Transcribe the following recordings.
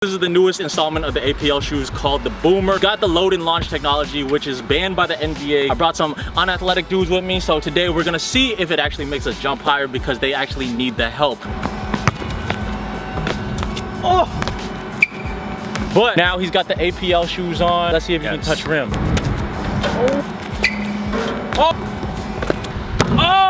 This is the newest installment of the APL shoes called the Boomer. Got the load and launch technology, which is banned by the NBA. I brought some unathletic dudes with me, so today we're gonna see if it actually makes us jump higher because they actually need the help. Oh! But now he's got the APL shoes on. Let's see if he can touch rim. Oh! Oh!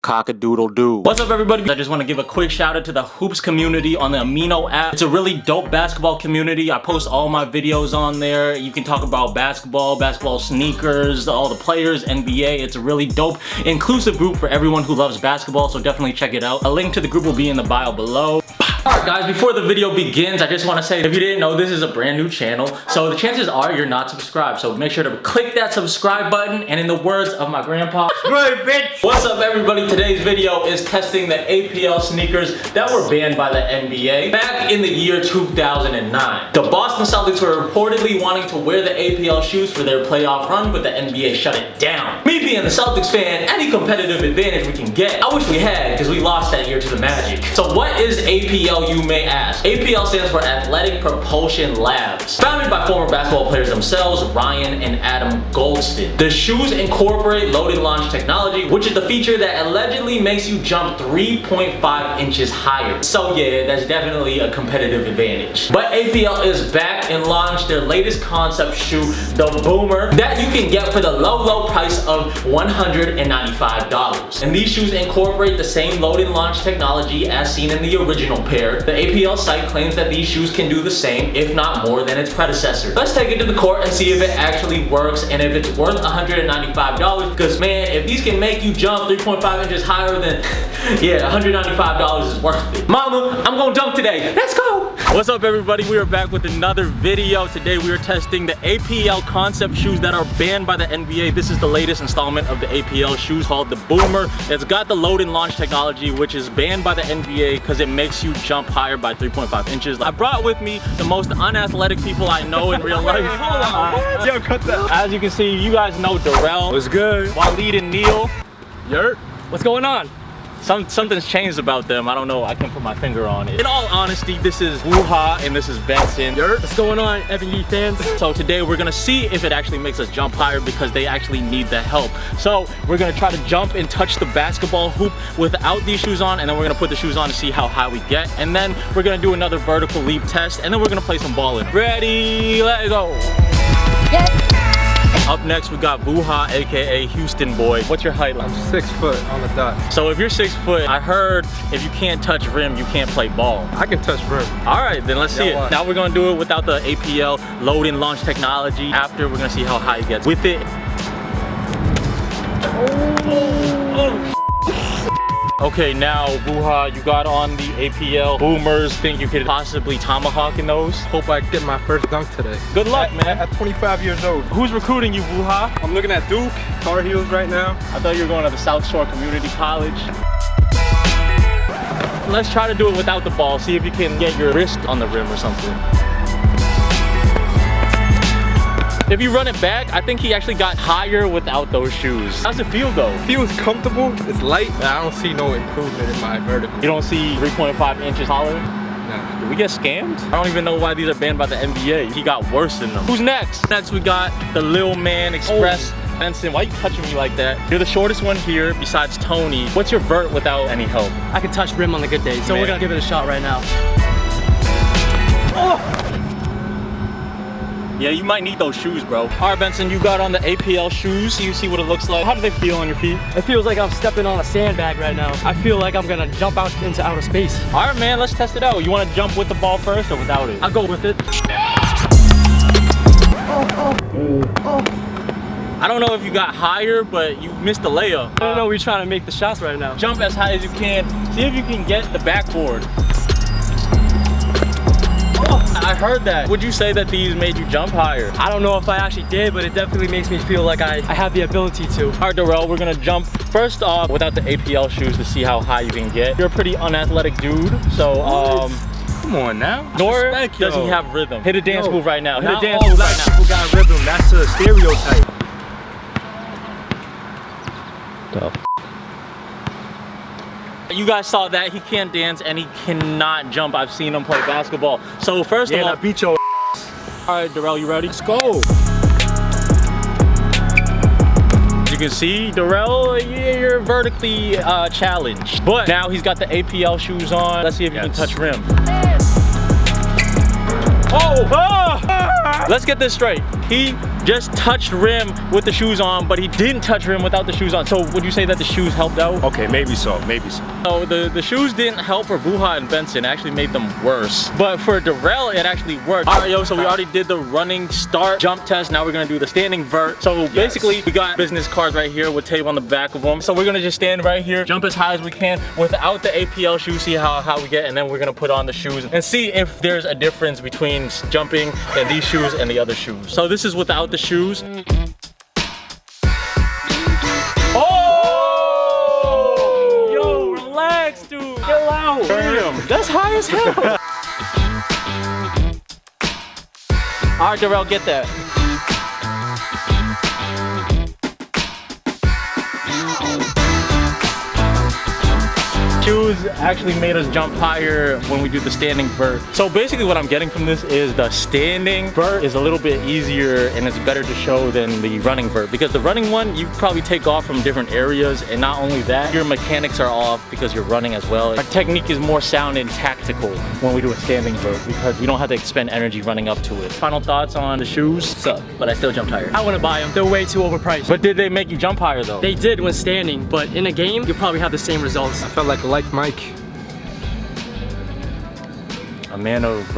Cock-a-doodle-doo. What's up, everybody? I just want to give a quick shout out to the Hoops community on the Amino app. It's a really dope basketball community. I post all my videos on there. You can talk about basketball sneakers, all the players, NBA. It's a really dope, inclusive group for everyone who loves basketball, so definitely check it out. A link to the group will be in the bio below. Alright guys, before the video begins, I just want to say, if you didn't know, this is a brand new channel, so the chances are you're not subscribed, so make sure to click that subscribe button, and in the words of my grandpa, right, bitch! What's up, everybody? Today's video is testing the APL sneakers that were banned by the NBA back in the year 2009. The Boston Celtics were reportedly wanting to wear the APL shoes for their playoff run, but the NBA shut it down. Me being the Celtics fan, any competitive advantage we can get, I wish we had, because we lost that year to the Magic. So what is APL, you may ask? APL stands for Athletic Propulsion Labs. Founded by former basketball players themselves, Ryan and Adam Goldston. The shoes incorporate load and launch technology, which is the feature that allegedly makes you jump 3.5 inches higher. So yeah, that's definitely a competitive advantage. But APL is back and launched their latest concept shoe, the Boomer, that you can get for the low price of $195. And these shoes incorporate the same load and launch technology as seen in the original pair. The APL site claims that these shoes can do the same, if not more, than its predecessor. Let's take it to the court and see if it actually works and if it's worth $195. Because man, if these can make you jump 3.5 inches higher, then yeah, $195 is worth it. Mama, I'm gonna dunk today. Let's go! What's up, everybody? We are back with another video. Today we are testing the APL concept shoes that are banned by the NBA. This is the latest installment of the APL shoes called the Boomer. It's got the load and launch technology, which is banned by the NBA because it makes you jump higher by 3.5 inches. I brought with me the most unathletic people I know in real life. Yo, cut that. As you can see, you guys know Darrell. What's good? Waleed and Neil. Yurt. What's going on? Something's changed about them. I don't know. I can't put my finger on it. In all honesty, this is Wuha and this is Benson. What's going on, Evan fans? So today we're gonna see if it actually makes us jump higher because they actually need the help. So we're gonna try to jump and touch the basketball hoop without these shoes on, and then we're gonna put the shoes on to see how high we get. And then we're gonna do another vertical leap test, and then we're gonna play some balling. Ready, let go. Yes. Up next, we got Wuha, aka Houston Boy. What's your height like? I'm 6 foot on the dot. So if you're 6 foot, I heard if you can't touch rim, you can't play ball. I can touch rim. All right, then let's see it. Watch. Now we're gonna do it without the APL load and launch technology. After, we're gonna see how high it gets. With it. Oh. Okay, now Wuha, you got on the APL Boomers. Think you could possibly tomahawk in those? Hope I get my first dunk today. Good luck, man. At 25 years old. Who's recruiting you, Wuha? I'm looking at Duke, Tar Heels right now. I thought you were going to the South Shore Community College. Let's try to do it without the ball. See if you can get your wrist on the rim or something. If you run it back, I think he actually got higher without those shoes. How's it feel though? It feels comfortable, it's light, but I don't see no improvement in my vertical. You don't see 3.5 inches taller? Nah. Did we get scammed? I don't even know why these are banned by the NBA. He got worse than them. Who's next? Next we got the Lil Man Express. Benson, why are you touching me like that? You're the shortest one here besides Tony. What's your vert without any help? I can touch rim on the good days, so we're gonna give it a shot right now. Oh! Yeah, you might need those shoes, bro. All right, Benson, you got on the APL shoes. You see what it looks like. How do they feel on your feet? It feels like I'm stepping on a sandbag right now. I feel like I'm gonna jump out into outer space. All right, man, let's test it out. You wanna jump with the ball first or without it? I'll go with it. I don't know if you got higher, but you missed the layup. I don't know, we're trying to make the shots right now. Jump as high as you can. See if you can get the backboard. I heard that. Would you say that these made you jump higher? I don't know if I actually did, but it definitely makes me feel like I have the ability to. All right, Darrell, we're gonna jump first off without the APL shoes to see how high you can get. You're a pretty unathletic dude, so come on now. nor does he have rhythm. Hit a dance move right now. Hit a dance all move black right people got rhythm. That's a stereotype. You guys saw that. He can't dance and he cannot jump. I've seen him play basketball. So first of all, I beat your all right, Darrell, you ready? Let's go. You can see, Darrell, you're vertically challenged. But now he's got the APL shoes on. Let's see if he can touch rim. Oh! Ah! Let's get this straight. He just touched rim with the shoes on, but he didn't touch rim without the shoes on. So would you say that the shoes helped out? Okay, maybe so, maybe so. So the shoes didn't help for Vuha and Benson, actually made them worse. But for Darrell, it actually worked. All right, yo, so we already did the running start jump test. Now we're gonna do the standing vert. So basically, we got business cards right here with tape on the back of them. So we're gonna just stand right here, jump as high as we can without the APL shoes, see how we get, and then we're gonna put on the shoes and see if there's a difference between jumping and these shoes and the other shoes. So this is without the shoes. Oh! Yo, relax, dude. Chill out. Damn, that's high as hell. All right, Darrell, get that. Shoes actually made us jump higher when we do the standing vert. So basically what I'm getting from this is the standing vert is a little bit easier and it's better to show than the running vert, because the running one, you probably take off from different areas, and not only that, your mechanics are off because you're running as well. Our technique is more sound and tactical when we do a standing vert because we don't have to expend energy running up to it. Final thoughts on the shoes? Suck. But I still jumped higher. I wouldn't buy them. They're way too overpriced. But did they make you jump higher though? They did when standing, but in a game, you'll probably have the same results. I felt like Mike. A man of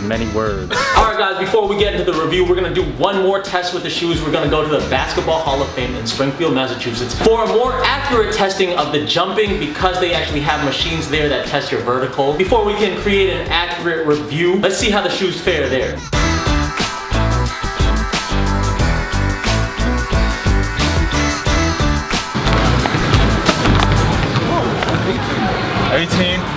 many words. All right, guys, before we get into the review, we're gonna do one more test with the shoes. We're gonna go to the Basketball Hall of Fame in Springfield, Massachusetts for a more accurate testing of the jumping, because they actually have machines there that test your vertical. Before we can create an accurate review, let's see how the shoes fare there.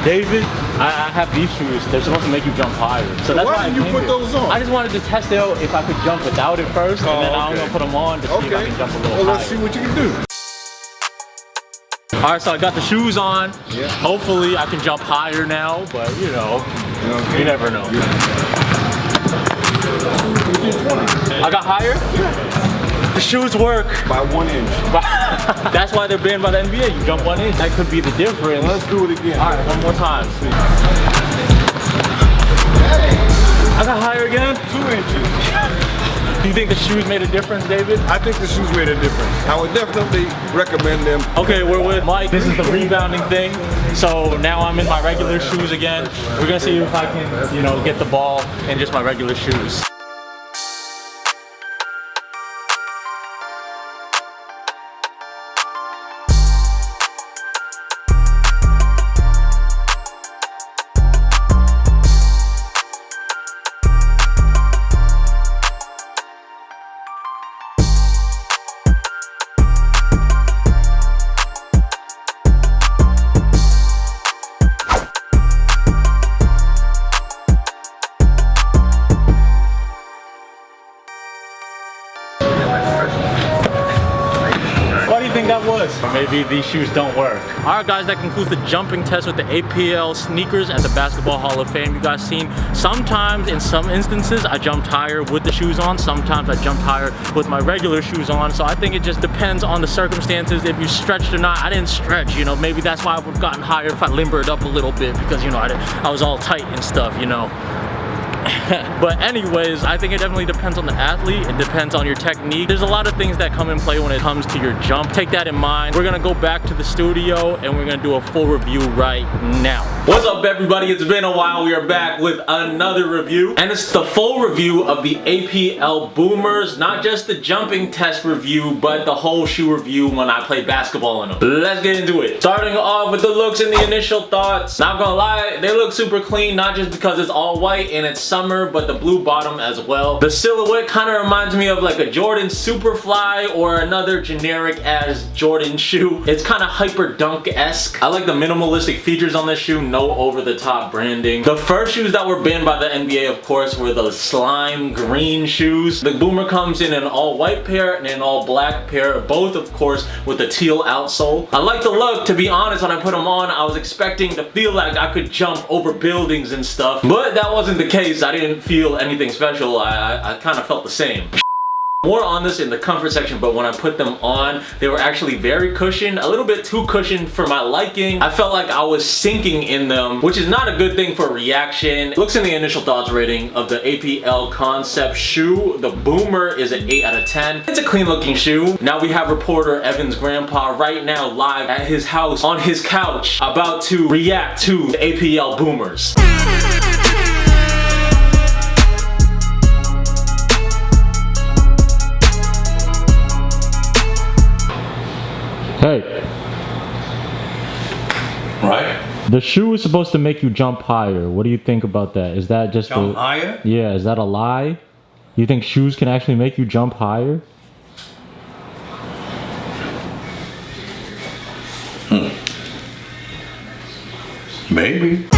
David, I have these shoes. They're supposed to make you jump higher. So that's why didn't you put those on? I just wanted to test out if I could jump without it first, and then I'm gonna put them on to see if I can jump a little higher. Well, let's see what you can do. All right, so I got the shoes on. Yeah. Hopefully I can jump higher now, but you know, you never know. I got higher? Yeah. The shoes work. By 1 inch. That's why they're banned by the NBA. You jump 1 inch. That could be the difference. Let's do it again. All right, one more time. I got higher again? 2 inches. Do you think the shoes made a difference, David? I think the shoes made a difference. I would definitely recommend them. Okay, we're with Mike. This is the rebounding thing. So now I'm in my regular shoes again. We're gonna see if I can, you know, get the ball in just my regular shoes. That was. Or maybe these shoes don't work. All right, guys, that concludes the jumping test with the APL sneakers at the Basketball Hall of Fame. You guys seen, sometimes in some instances I jumped higher with the shoes on, sometimes I jumped higher with my regular shoes on. So I think it just depends on the circumstances, if you stretched or not. I didn't stretch, you know, maybe that's why I would have gotten higher if I limbered up a little bit, because, you know, I was all tight and stuff, you know. But anyways, I think it definitely depends on the athlete. It depends on your technique. There's a lot of things that come in play when it comes to your jump. Take that in mind. We're gonna go back to the studio and we're gonna do a full review right now. What's up, everybody? It's been a while. We are back with another review, and it's the full review of the APL Boomers. Not just the jumping test review, but the whole shoe review when I played basketball in them. Let's get into it. Starting off with the looks and the initial thoughts. Not gonna lie, they look super clean, not just because it's all white and it's summer, but the blue bottom as well. The silhouette kind of reminds me of like a Jordan Superfly or another generic as Jordan shoe. It's kind of hyper dunk-esque. I like the minimalistic features on this shoe, no over-the-top branding. The first shoes that were banned by the NBA, of course, were the slime green shoes. The Boomer comes in an all-white pair and an all-black pair, both, of course, with a teal outsole. I like the look. To be honest, when I put them on, I was expecting to feel like I could jump over buildings and stuff, but that wasn't the case. I didn't feel anything special. I kind of felt the same. More on this in the comfort section, but when I put them on, they were actually very cushioned, a little bit too cushioned for my liking. I felt like I was sinking in them, which is not a good thing for reaction. Looks in the initial thoughts rating of the APL concept shoe, the Boomer is an 8 out of 10. It's a clean looking shoe. Now we have reporter Evan's grandpa right now live at his house on his couch about to react to the APL Boomers. Hey. Right? The shoe is supposed to make you jump higher. What do you think about that? Is that just Jump higher? Yeah, is that a lie? You think shoes can actually make you jump higher? Maybe.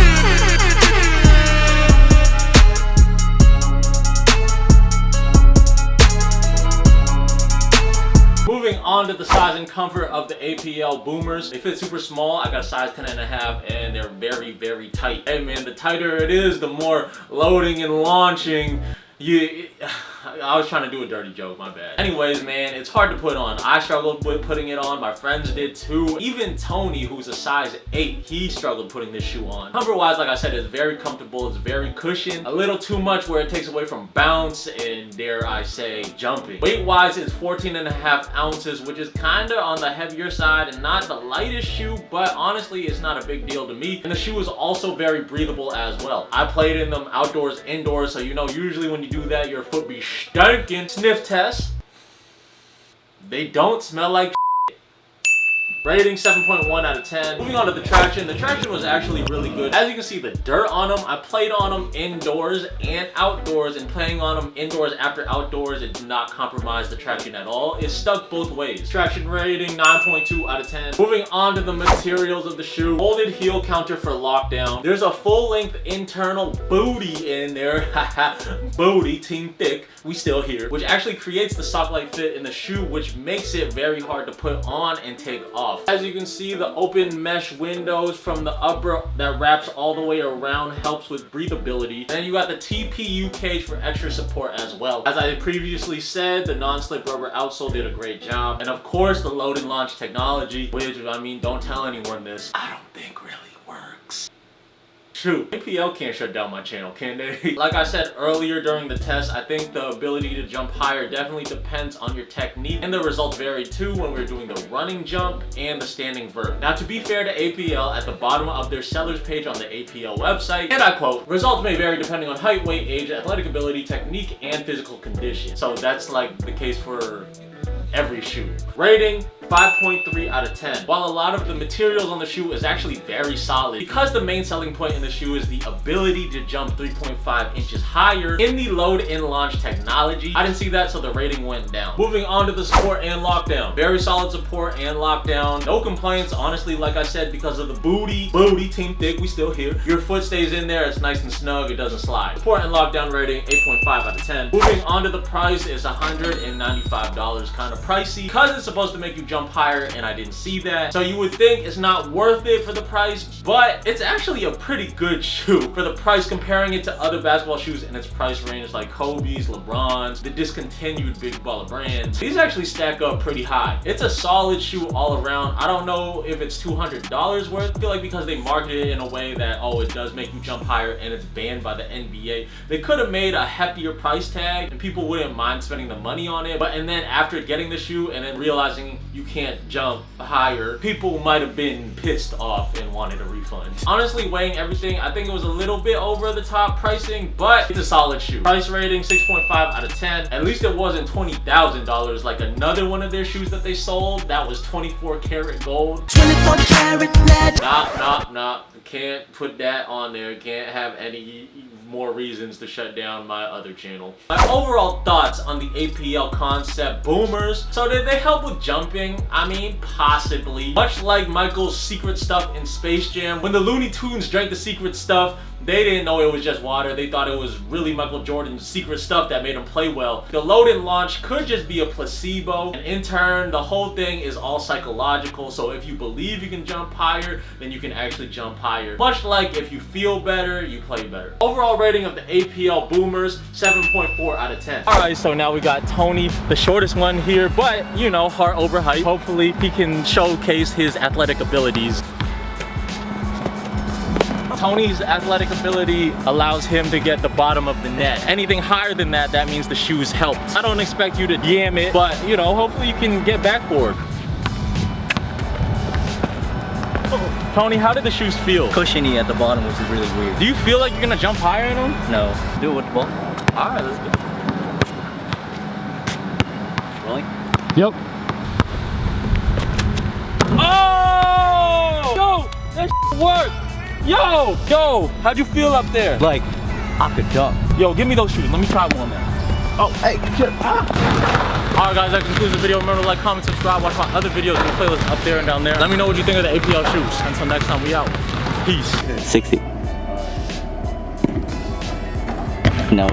Moving on to the size and comfort of the APL Boomers. They fit super small. I got a size 10.5 and they're very, very tight. Hey man, the tighter it is, the more loading and launching I was trying to do a dirty joke, my bad. Anyways, man, it's hard to put on. I struggled with putting it on. My friends did too. Even Tony, who's a size 8, he struggled putting this shoe on. Comfort-wise, like I said, it's very comfortable. It's very cushioned. A little too much where it takes away from bounce and, dare I say, jumping. Weight-wise, it's 14.5 ounces, which is kind of on the heavier side and not the lightest shoe, but honestly, it's not a big deal to me. And the shoe is also very breathable as well. I played in them outdoors, indoors, so you know, usually when you do that, your foot be stinking. Sniff test. They don't smell like shit. Rating 7.1 out of 10. Moving on to the traction. The traction was actually really good. As you can see, the dirt on them, I played on them indoors and outdoors, and playing on them indoors after outdoors, it did not compromise the traction at all. It stuck both ways. Traction rating 9.2 out of 10. Moving on to the materials of the shoe. Molded heel counter for lockdown. There's a full-length internal booty in there. Booty, team thick. We still here. Which actually creates the sock-like fit in the shoe, which makes it very hard to put on and take off. As you can see, the open mesh windows from the upper that wraps all the way around helps with breathability. Then you got the TPU cage for extra support as well. As I previously said, the non-slip rubber outsole did a great job. And of course, the load and launch technology, which, I mean, don't tell anyone this, I don't think really works. True. APL can't shut down my channel, can they? Like I said earlier during the test, I think the ability to jump higher definitely depends on your technique, and the results vary too when we're doing the running jump and the standing vert. Now, to be fair to APL, at the bottom of their sellers page on the APL website, and I quote, results may vary depending on height, weight, age, athletic ability, technique, and physical condition. So that's like the case for every shoe. Rating 5.3 out of 10. While a lot of the materials on the shoe is actually very solid, because the main selling point in the shoe is the ability to jump 3.5 inches higher in the load and launch technology, I didn't see that, so the rating went down. Moving on to the support and lockdown. Very solid support and lockdown. No complaints, honestly, like I said, because of the booty, team thick, we still here. Your foot stays in there, it's nice and snug, it doesn't slide. Support and lockdown rating 8.5 out of 10. Moving on to the price, is $195, kind of pricey, because it's supposed to make you jump higher, and I didn't see that. So you would think it's not worth it for the price, but it's actually a pretty good shoe for the price, comparing it to other basketball shoes in its price range like Kobe's, LeBron's, the discontinued big baller brands. These actually stack up pretty high. It's a solid shoe all around. I don't know if it's $200 worth. I feel like because they marketed it in a way that, oh, it does make you jump higher and it's banned by the NBA, they could have made a heftier price tag and people wouldn't mind spending the money on it. But and then after getting the shoe and then realizing you can't jump higher, people might have been pissed off and wanted a refund. Honestly, weighing everything, I think it was a little bit over the top pricing, but it's a solid shoe. Price rating 6.5 out of 10. At least it wasn't $20,000 like another one of their shoes that they sold that was 24 karat gold. 24 karat lead. Nah. Can't put that on there. Can't have any more reasons to shut down my other channel. My overall thoughts on the APL concept boomers. So did they help with jumping? I mean, possibly. Much like Michael's secret stuff in Space Jam. When the Looney Tunes drank the secret stuff, they didn't know it was just water. They thought it was really Michael Jordan's secret stuff that made him play well. The load and launch could just be a placebo. And in turn, the whole thing is all psychological. So if you believe you can jump higher, then you can actually jump higher. Much like if you feel better, you play better. Overall rating of the APL Boomers, 7.4 out of 10. All right, so now we got Tony, the shortest one here, but you know, heart over height. Hopefully he can showcase his athletic abilities. Tony's athletic ability allows him to get the bottom of the net. Anything higher than that, that means the shoes help. I don't expect you to yam it, but you know, hopefully you can get backboard. Tony, how did the shoes feel? Cushiony at the bottom, which is really weird. Do you feel like you're gonna jump higher in them? No. Do it with the ball. All right, let's go. Rolling? Yep. Oh! Yo, that worked. Yo, how'd you feel up there? Like, I could jump. Yo, give me those shoes. Let me try one now. Oh, hey, shit. Alright guys, that concludes the video. Remember to like, comment, subscribe, watch my other videos in the playlist up there and down there. Let me know what you think of the APL shoes. Until next time, we out. Peace. 60. No.